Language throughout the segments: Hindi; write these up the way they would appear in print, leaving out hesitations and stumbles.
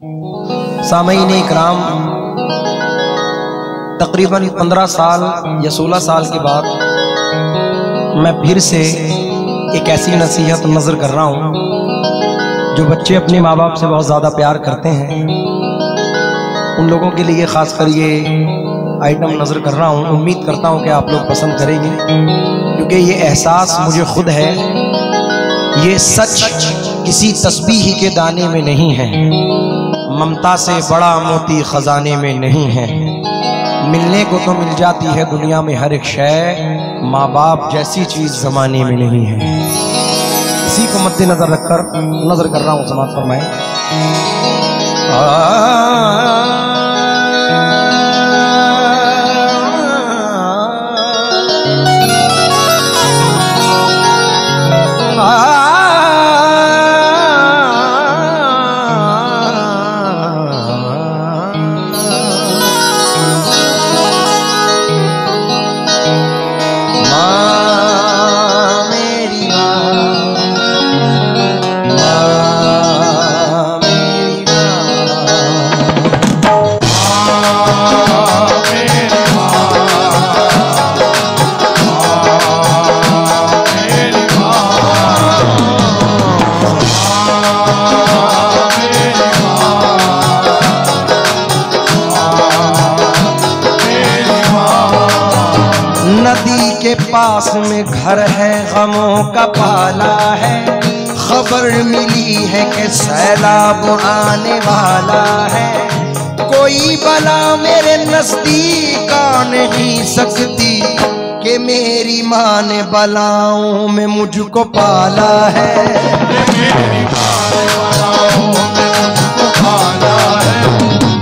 सामईन इकराम, तकरीबन 15 साल या 16 साल के बाद मैं फिर से एक ऐसी नसीहत नज़र कर रहा हूँ जो बच्चे अपने माँ बाप से बहुत ज़्यादा प्यार करते हैं, उन लोगों के लिए ख़ासकर ये आइटम नज़र कर रहा हूँ। उम्मीद करता हूँ कि आप लोग पसंद करेंगे, क्योंकि ये एहसास मुझे खुद है। ये सच किसी तस्बीह के दाने में नहीं है, ममता से बड़ा मोती खजाने में नहीं है। मिलने को तो मिल जाती है दुनिया में हर एक शय, माँ बाप जैसी चीज जमाने में नहीं है। इसी को मद्देनजर रखकर नजर कर रहा हूँ, समाज फरमाए। नदी के पास में घर है, गमों का पाला है। खबर मिली है कि सैलाब आने वाला है। कोई बला मेरे नजदीक आ नहीं सकती कि मेरी माँ ने बलाओं में मुझको पाला है। मेरी माँ ने बलाओं में मुझको पाला है।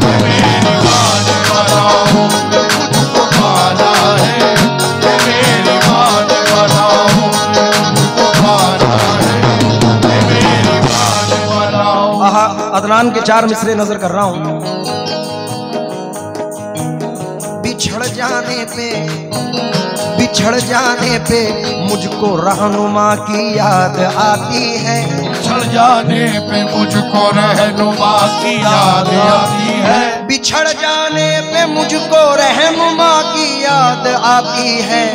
मेरी माँ ने बलाओं में मुझको पाला है। अदनान के 4 मिसरे नजर कर रहा हूं। बिछड़ जाने पे मुझको रहनुमा की याद आती है। बिछड़ जाने पे मुझको रहनुमा की याद आती है। बिछड़ जाने पे मुझको रहनुमा की याद आती है।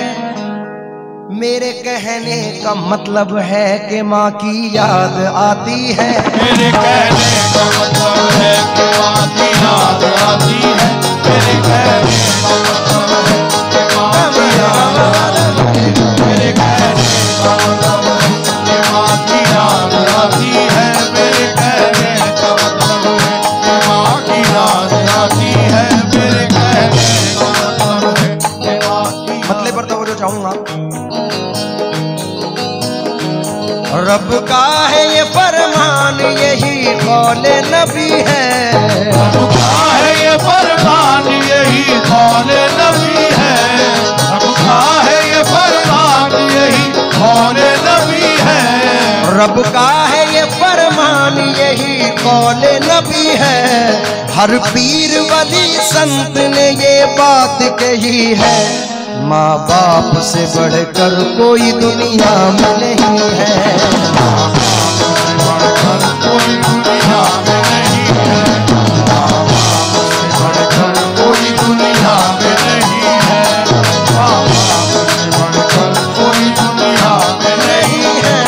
मेरे कहने का मतलब है कि माँ की याद आती है। मेरे कहने का मतलब है कि माँ की याद आती है। मेरे कहने का मतलब है कि माँ की याद आती है। मेरे कहने का मतलब है कि माँ की याद आती है। मेरे कहने का मतलब है कि माँ की याद आती है। मेरे कहने का मतलब है कि माँ की मतलब पर तवज्जो चाहूंगा। रब का है ये फरमान, यही कौले नबी है। रब का है ये फरमान, यही कौले नबी है। रब का है ये फरमान, यही कौले नबी है। रब का है ये फरमान, यही कौले नबी है। हर पीर वली संत ने ये बात कही है। माँ बाप से बढ़कर कोई दुनिया में नहीं है। माँ बाप से बढ़कर कोई दुनिया में नहीं है। माँ बाप से बढ़कर कोई दुनिया में नहीं है। माँ बाप से बढ़कर कोई दुनिया में नहीं है।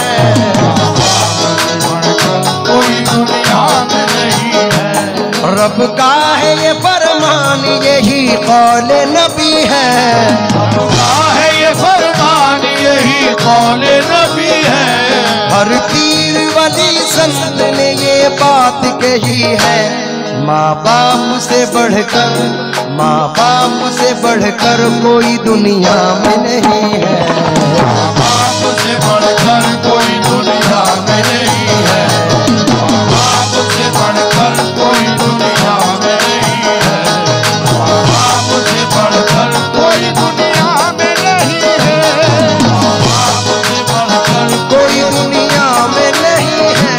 माँ बाप से बढ़कर कोई दुनिया में नहीं है। रब का है ये फरमान, यही कौले नबी है। रब का है ये फरमान, यही कौले नबी है। हर पीर वली संत ने ये बात कही है। माँ बाप से बढ़कर कोई दुनिया में नहीं है। माँ बाप से बढ़कर कोई दुनिया में नहीं है। माँ बाप से बढ़कर कोई दुनिया में नहीं है। माँ बाप से बढ़कर कोई दुनिया में नहीं है। माँ बाप से बढ़कर कोई दुनिया में नहीं है।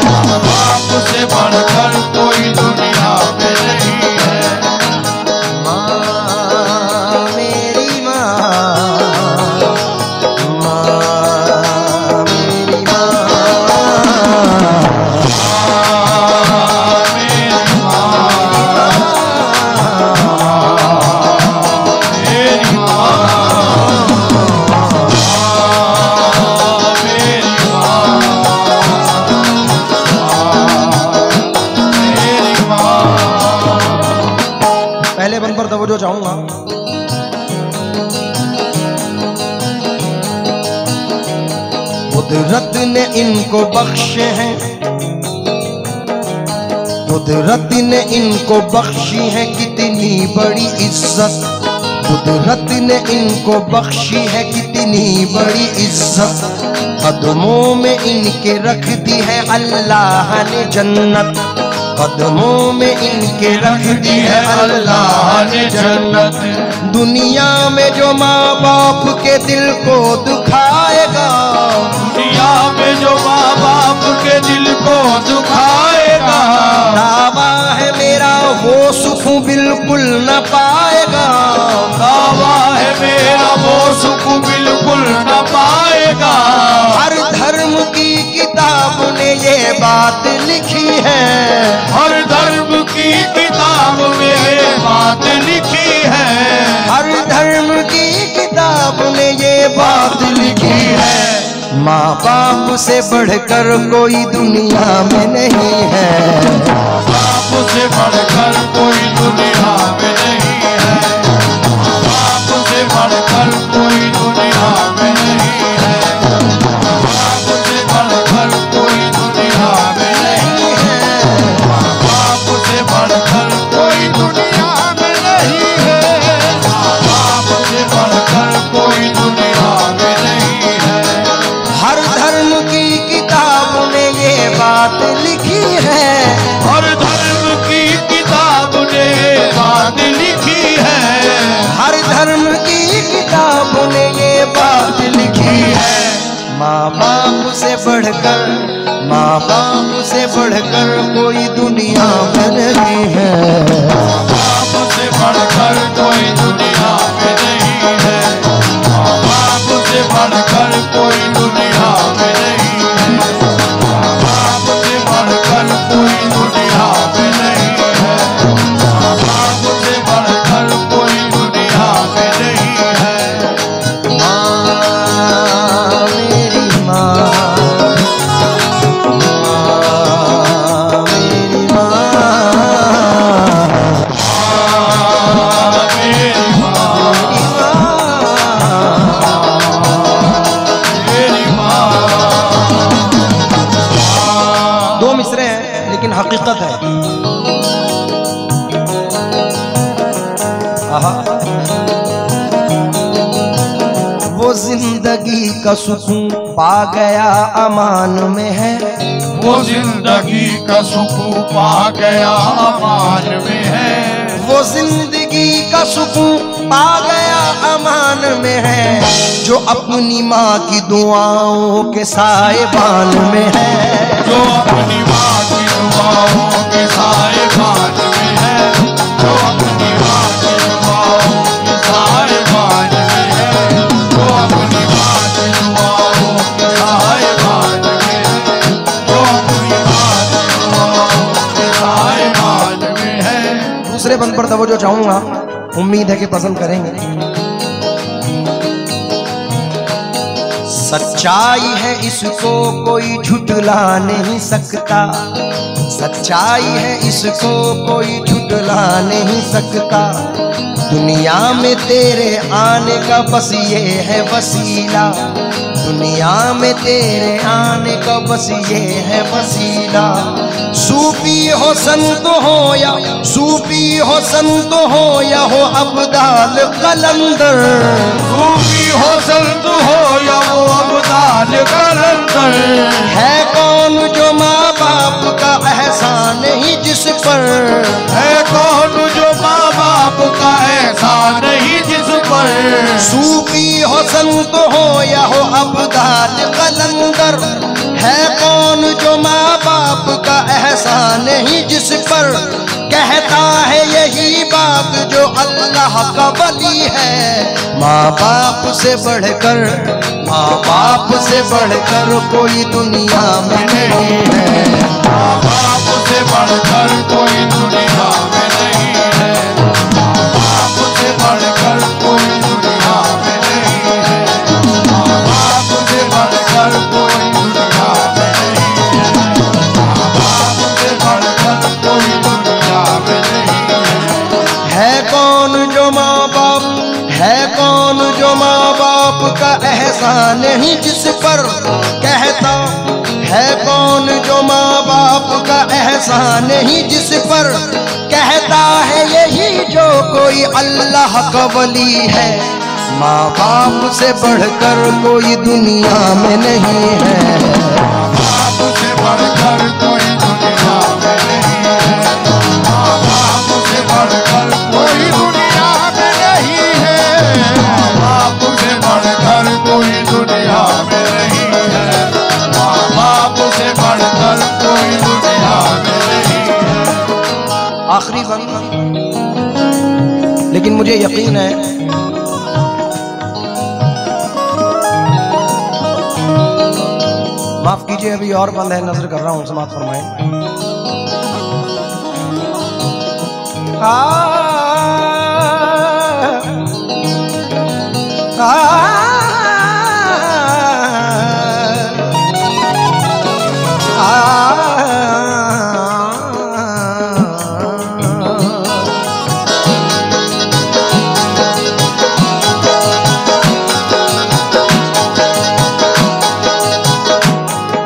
माँ बाप से बढ़कर कोई दुनिया में नहीं है। माँ मेरी माँ, पहले बंद पर तवज्जो चाहूंगा। कुदरत ने इनको बख्शे हैं, कुदरत ने इनको बख्शी है कितनी बड़ी इज्जत, कुदरत ने इनको बख्शी है कितनी बड़ी इज्जत, कदमों में इनके रख दी है अल्लाह ने जन्नत, कदमों में इनके रख दी है अल्लाह ने जन्नत। दुनिया में जो माँ बाप के दिल को दुखाएगा, दुनिया में जो माँ बाप के दिल को दुखाएगा, दावा है मेरा वो सुख बिल्कुल न पाएगा, दावा है मेरा वो सुख बिल्कुल न पाएगा। हर धर्म की किताब ने ये बात लिखी है, हर धर्म की किताब में ये बात लिखी है, हर धर्म की किताब ने ये बात लिखी है। माँ बाप से बढ़कर कोई दुनिया में नहीं है, बाप से बढ़कर कोई दुनिया में नहीं है, बाप से बढ़कर कोई दुनिया में नहीं है, बाप से बढ़कर कोई दुनिया में नहीं है, बाप से बढ़कर कोई दुनिया में नहीं है, बाप से बढ़कर कोई दुनिया में नहीं है। हर धर्म की किताब ने ये बात लिखी है, हर धर्म की किताब ने बात लिखी है, हर धर्म की किताब ने ये बात लिखी है। माँ बाप से बढ़कर, माँ बाप से बढ़कर कोई दुनिया में नहीं है, बाप से बढ़कर कोई दुनिया में नहीं है, बाप से बढ़कर कोई दुनिया में नहीं है, बाप से बढ़कर कोई दुनिया में नहीं है, बाप से बढ़कर कोई दुनिया में नहीं है। माँ मेरी माँ, माँ मेरी माँ, मेरी माँ, मेरी माँ। दो मिसरे हैं लेकिन हकीकत है। आहा। वो जिंदगी का सुकून पा गया अमान में है, वो जिंदगी का सुकून पा गया अमान में है, वो जिंदगी का सुकून पा गया अमान में है, जो अपनी माँ की दुआओं के साहिबान में है, जो अपनी माँ की दुआओं के साहिबान में है, जो अपनी माँ की दुआओं के साहिबान में है, जो अपनी माँ की दुआओं के साहिबान में है, जो अपनी माँ की दुआओं के साहिबान में है। दूसरे बंद पर तवज्जो चाहूंगा, उम्मीद है कि पसंद करेंगे। सच्चाई है इसको कोई झुठला नहीं सकता, सच्चाई है इसको कोई झुठला नहीं सकता, दुनिया में तेरे आने का बस ये है वसीला, दुनिया में तेरे आने का बस ये है वसीला। सूफी हो संत हो या सूफी हो संत हो या हो अब्दाल कलंदर, सूफी हो संत हो या वो अब्दाल कलंदर, है कौन जो माँ बाप का एहसान ही जिस पर, है कौन जो माँ बाप का एहसान ही जिस पर। सूफी हो संत हो या हो अब्दाल कलंदर, है कौन जो माँ बाप का एहसान ही जिस पर, कहता है यही बात जो अल्लाह का वली है। माँ बाप से बढ़कर, माँ बाप से बढ़कर कोई दुनिया में नहीं है, माँ बाप से बढ़कर कोई दुनिया में नहीं है, माँ बाप से बढ़कर कोई दुनिया में नहीं है, माँ बाप से बढ़कर कोई दुनिया में नहीं है, माँ बाप से बढ़कर कोई दुनिया में नहीं है। है कौन जो माँ बाप, है कौन जो माँ बाप का एहसान नहीं जिस पर कहता, है कौन जो माँ बाप का एहसान नहीं जिस पर कहता है यही जो कोई अल्लाह का वली है। माँ बाप से बढ़कर कोई दुनिया में नहीं है, माँ बाप से बढ़कर कोई दुनिया में नहीं है, माँ बाप से बढ़कर कोई दुनिया में नहीं है, माँ बाप से बढ़कर कोई दुनिया में नहीं है, माँ बाप से बढ़कर कोई दुनिया में नहीं है। आखिरी वक्त, लेकिन मुझे यकीन है माफ कीजिए अभी और बंद है, नजर कर रहा हूं, समाप्त फरमाएं।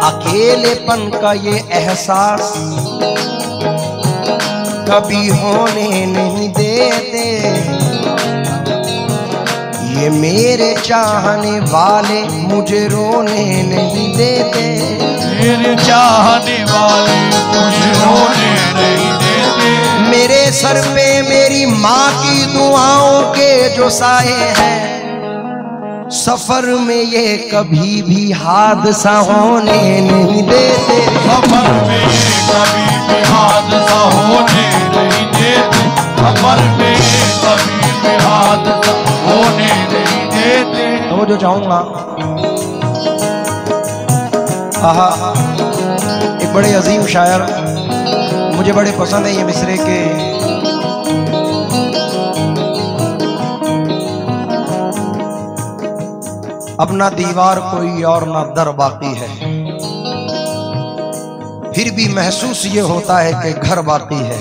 अकेलेपन का ये एहसास कभी होने नहीं देते, ये मेरे चाहने वाले मुझे रोने नहीं देते, मेरे चाहने वाले मुझे रोने नहीं देते, मेरे सर पे मेरी माँ की दुआओं के जो साए हैं, सफर में ये कभी भी हादसा होने नहीं देते, सफर में ये कभी भी हादसा होने नहीं देते, सफर में ये कभी भी हादसा होने नहीं देते। तो जो चाहूंगा, आहा, एक बड़े अजीम शायर, मुझे बड़े पसंद है ये मिसरे के, अपना दीवार कोई और ना दर बाकी है, फिर भी महसूस ये होता है कि घर बाकी है,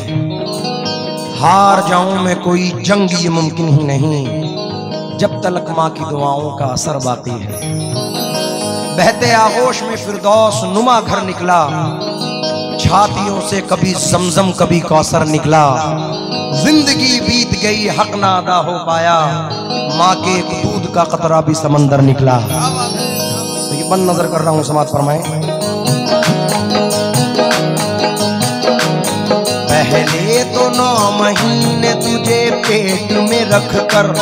हार जाऊं मैं कोई जंग ये मुमकिन ही नहीं, जब तलक माँ की दुआओं का असर बाकी है। बहते आगोश में फिरदौस नुमा घर निकला, छातियों से कभी जमजम कभी कौसर निकला, जिंदगी बीत गई हक ना अदा हो पाया, माँ के एक दूध का कतरा भी समंदर निकला। तो ये बंद नजर कर रहा हूं, समाप्त फरमाएं। पहले तो 9 महीने तुझे पेट में रख कर,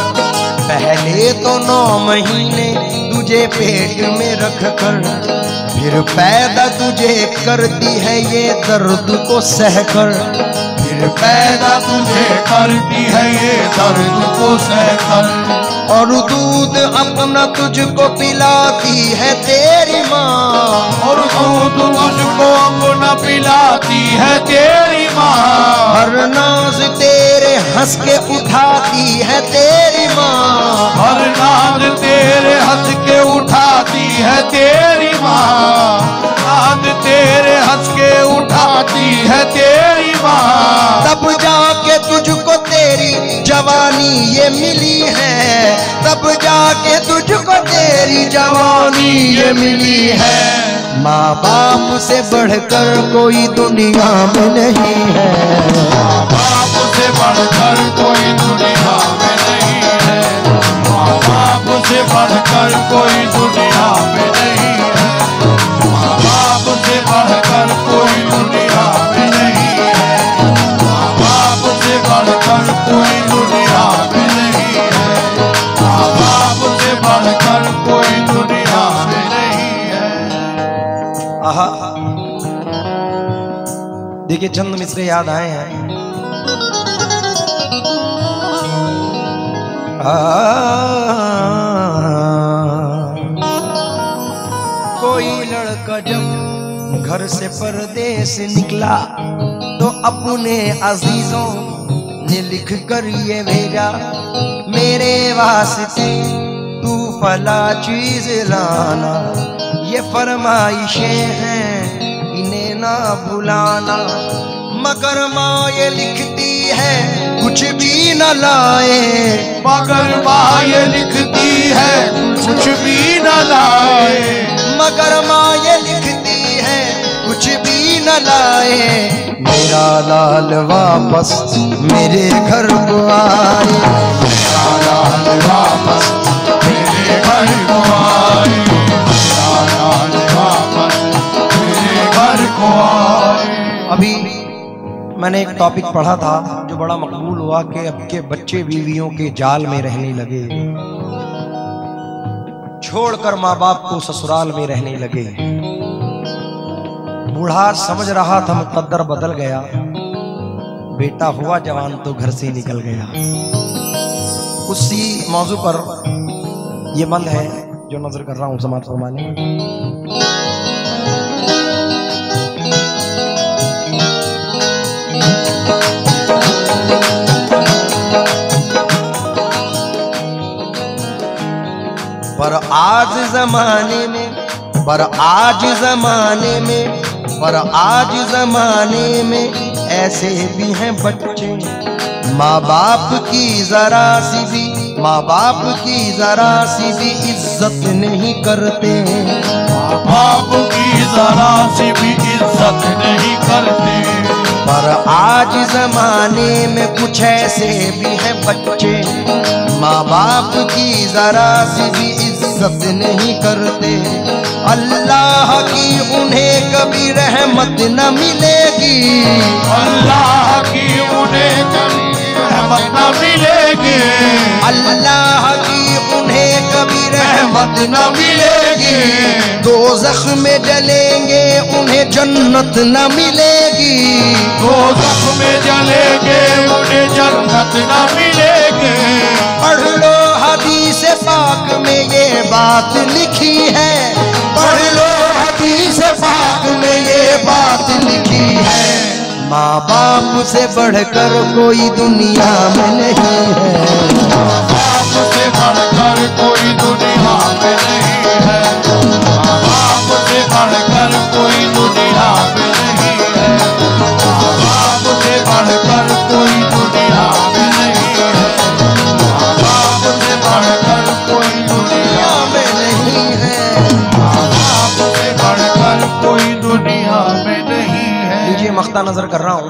पहले तो 9 महीने तुझे पेट में रख कर, फिर पैदा तुझे करती है ये दर्द को सहकर, फिर पैदा तुझे करती है ये दर्द को सहकर, और दूध अपना तुझको पिलाती है तेरी माँ, और दूध तुझको अपना पिलाती है तेरी माँ, हर नाज तेरे हंस के उठाती है तेरी माँ, हर नाद तेरे हंस के उठाती है तेरी माँ, नाद तेरे हंस के उठाती है तेरी माँ, तब जाके तुझको तेरी जवानी ये मिली है, तब जाके तुझको तेरी जवानी ये मिली है। माँ बाप से बढ़कर कोई दुनिया में नहीं है, माँ बाप से बढ़कर कोई दुनिया में नहीं है, माँ बाप से बढ़कर कोई दुनिया में नहीं है, माँ बाप से बढ़कर कोई दुनिया में नहीं है, माँ बाप से बढ़कर कोई दुनिया में नहीं है, माँ बाप से बढ़कर कोई दुनिया में नहीं है। आहा, देखिए चंद मिसरे याद आए हैं। कोई लड़का जब घर से परदेस निकला तो अपने अजीजों ने लिख कर ये भेजा, मेरे वास्ते तू फला चीज लाना, ये फरमाइशें हैं इन्हें ना भुलाना। मगर माँ ये लिखती है कुछ भी न लाए, मगर माँ ये लिखती है कुछ भी न लाए, मगर माँ ये लिखती है कुछ भी न लाए। मेरा लाल वापस मेरे घर को आए, मेरा लाल वापस मेरे घर को आए, मेरा लाल वापस मेरे घर को आए। अभी मैंने एक टॉपिक पढ़ा था जो बड़ा मकबूल हुआ कि अब के बच्चे बीवियों के जाल में रहने लगे, छोड़कर माँ बाप को ससुराल में रहने लगे। बूढ़ा समझ रहा था मुकद्दर बदल गया, बेटा हुआ जवान तो घर से निकल गया। उसी मौजू पर ये बंद है जो नजर कर रहा हूं समाज फरमाने। पर आज जमाने में, पर आज जमाने में, पर आज जमाने में ऐसे भी हैं बच्चे, माँ बाप की जरा सी भी, माँ बाप की जरा सी भी इज्जत नहीं करते, माँ बाप की जरा सी भी इज्जत नहीं करते। पर आज जमाने में कुछ ऐसे भी हैं बच्चे, माँ बाप की जरा सी भी इज्जत नहीं करते। अल्लाह की उन्हें कभी रहमत न मिलेगी, अल्लाह की उन्हें कभी रहमत न मिलेगी, अल्लाह की उन्हें कभी रहमत न मिलेगी। दोज़ख में जलेंगे उन्हें जन्नत न मिलेगी, दोज़ख में जलेंगे उन्हें जन्नत न मिलेगी। पढ़ लो हदीस पाक में ये बात लिखी है, पढ़ लो हदीस पाक में ये बात लिखी है। माँ बाप से बढ़कर कोई दुनिया में नहीं है, माँ बाप से बढ़कर कोई दुनिया में नहीं है, माँ बाप से बढ़कर कोई दुनिया में नहीं है, माँ बाप से बढ़कर कोई दुनिया में नहीं है, माँ बाप से बढ़कर कोई दुनिया में नहीं है। माँ बाप से बढ़कर कोई दुनिया में नहीं है। लीजिए मख्ता नजर कर रहा हूँ,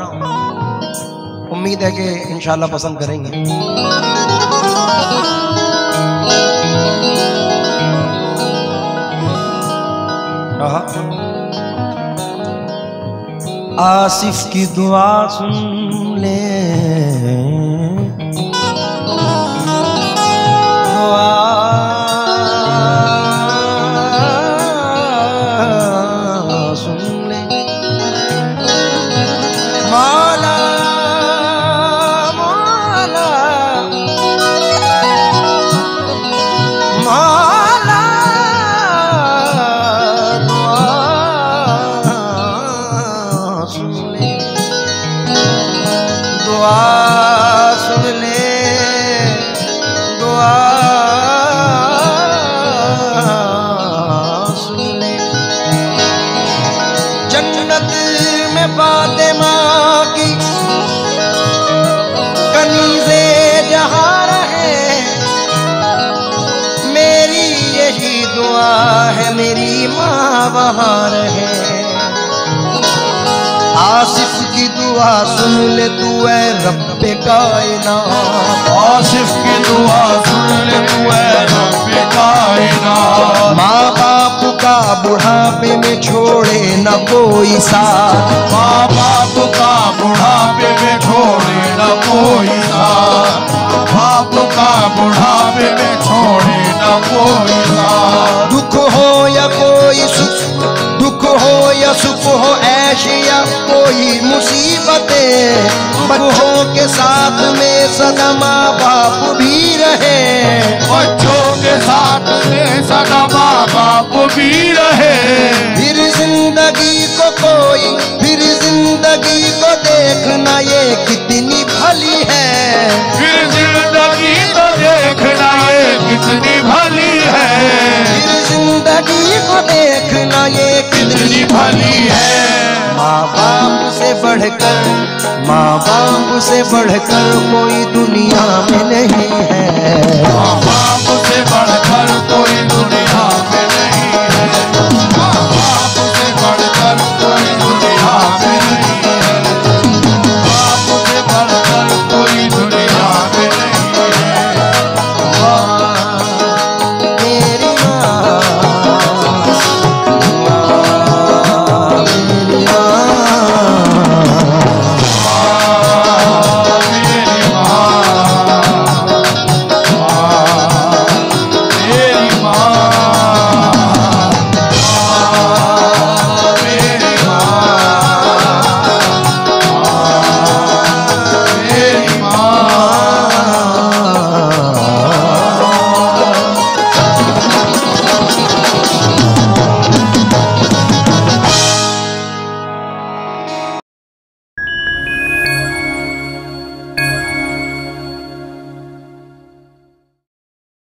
उम्मीद है कि इंशाल्लाह पसंद करेंगे। आसिफ की दुआ सुन ले, दुआ सुन ले, मौला मौला मौला, दुआ सुन ले, दुआ सुन ले, दुआ सुन ले। जन्नत में फातिमा की कनीज़े जहाँ रहे, मेरी यही दुआ है मेरी माँ वहाँ रहे। आसिफ की दुआ सुन ले तू है रब्बे कायनात, आसिफ की दुआ सुन ले तू है रब्बे कायनात। माँ बाप का बुढ़ापे में छोड़े न कोई साथ, माँ बाप का बुढ़ापे में छोड़े न कोई साथ, बाप का बुढ़ापे में छोड़े न कोई साथ। दुख हो या कोई सुख, दुख हो या सुख हो, ऐश या कोई मुसीबतें, बच्चों के साथ में सदा माँ बाप भी रहे, बच्चों के साथ में सदा माँ बाप भी रहे। फिर जिंदगी को कोई, फिर जिंदगी को देखना ये कितनी भली है, फिर जिंदगी को देखना ये कितनी भली है, फिर जिंदगी को देखना ये कितनी भली है। माँ बाप से बढ़कर, माँ बाप से बढ़कर कोई दुनिया में